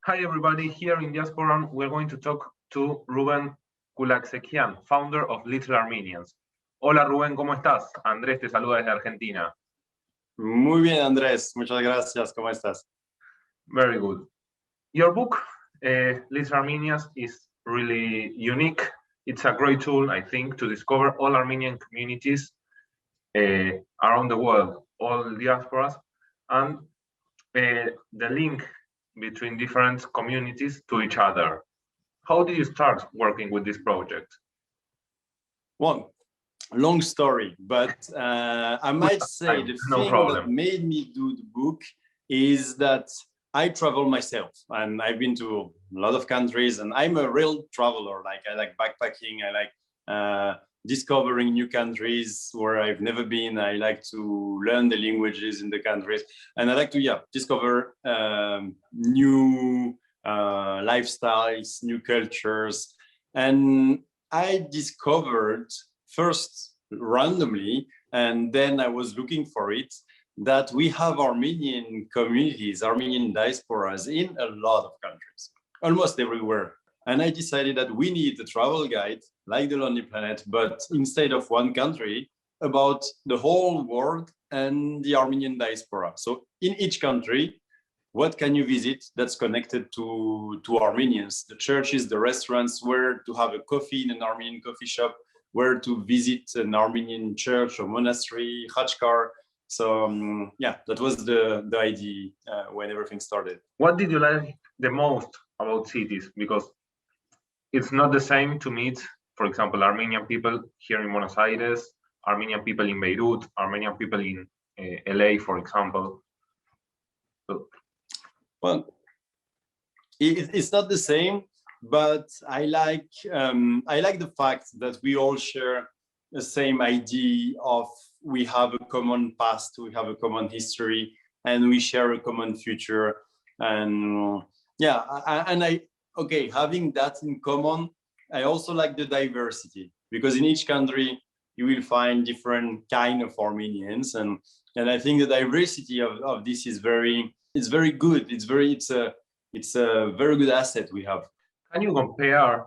Hi everybody, here in Diaspora we're going to talk to Робина Kulaksezyanan, founder of Little Armenians. Hola Rubén, ¿cómo estás? Andrés te saluda desde Argentina. Muy bien, Andrés, muchas gracias, ¿cómo estás? Very good. Your book, Little Armenians, is really unique. It's a great tool, I think, to discover all Armenian communities around the world, all diasporas, and the link between different communities to each other. How did you start working with this project? Well, long story, but I might say the thing that made me do the book is that I travel myself, and I've been to a lot of countries, and I'm a real traveler. Like I like backpacking, I like discovering new countries where I've never been. I like to learn the languages in the countries, and I like to discover new lifestyles, new cultures. And I discovered first randomly, and then I was looking for it, that we have Armenian communities, Armenian diasporas in a lot of countries, almost everywhere. And I decided that we need a travel guide like The Lonely Planet, but instead of one country, about the whole world and the Armenian diaspora. So in each country, what can you visit that's connected to Armenians? The churches, the restaurants, where to have a coffee in an Armenian coffee shop, where to visit an Armenian church or monastery, khachkar. So that was the idea when everything started. What did you like the most about cities? Because it's not the same to meet, for example, Armenian people here in Buenos Aires, Armenian people in Beirut, Armenian people in LA, for example. So, well, it's not the same, but I like the fact that we all share the same idea of we have a common past, we have a common history, and we share a common future. And having that in common, I also like the diversity, because in each country you will find different kind of Armenians, and I think the diversity of this is very good. It's a very good asset we have. Can you compare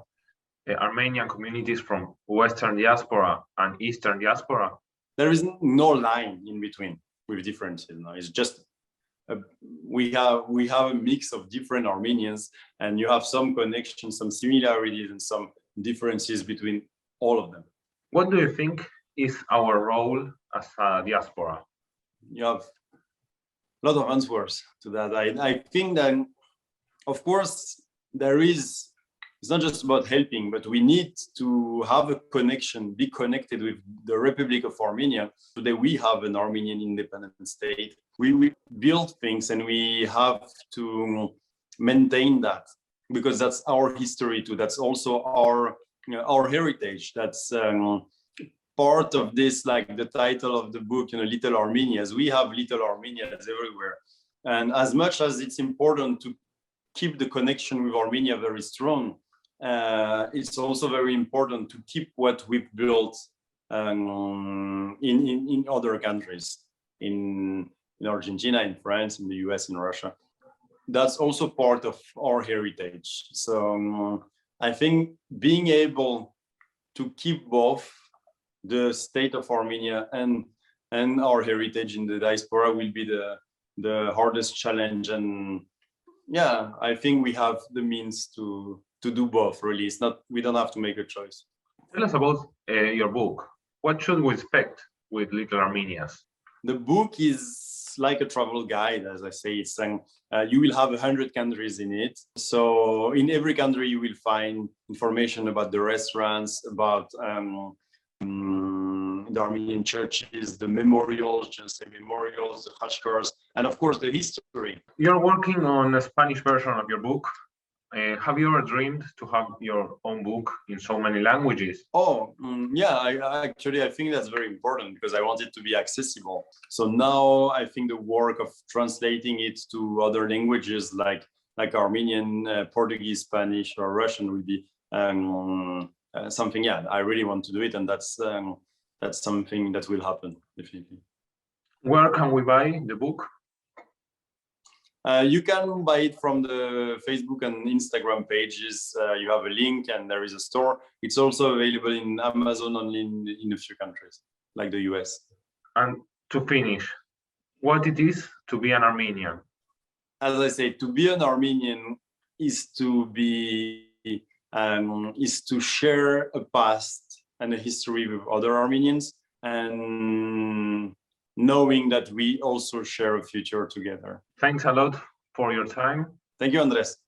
Armenian communities from Western diaspora and Eastern diaspora? There is no line in between with differences. No? It's just we have a mix of different Armenians, and you have some connections, some similarities, and some differences between all of them. What do you think is our role as a diaspora? You have a lot of answers to that. I think that, of course, it's not just about helping, but we need to have a connection, be connected with the Republic of Armenia. Today we have an Armenian independent state. We build things, and we have to maintain that, because that's our history too. That's also our heritage. That's part of this, like the title of the book, Little Armenians. We have little Armenians everywhere. And as much as it's important to keep the connection with Armenia very strong, it's also very important to keep what we've built in other countries, in Argentina, in France, in the US, in Russia. That's also part of our heritage. So I think being able to keep both the state of Armenia and our heritage in the diaspora will be the hardest challenge. And I think we have the means to do both, really. It's not, we don't have to make a choice. Tell us about your book. What should we expect with Little Armenians? The book is like a travel guide, as I say. It's you will have 100 countries in it. So in every country, you will find information about the restaurants, about the Armenian churches, the memorials, the khachkars, and of course the history. You're working on a Spanish version of your book. Have you ever dreamed to have your own book in so many languages? I think that's very important, because I want it to be accessible. So now I think the work of translating it to other languages like Armenian, Portuguese, Spanish, or Russian will be something. I really want to do it, and that's something that will happen, definitely. Where can we buy the book? You can buy it from the Facebook and Instagram pages. You have a link and there is a store. It's also available in Amazon only in a few countries, like the US. And to finish, what it is to be an Armenian? As I say, to be an Armenian is to share a past and a history with other Armenians, and knowing that we also share a future together. Thanks a lot for your time. Thank you, Andres.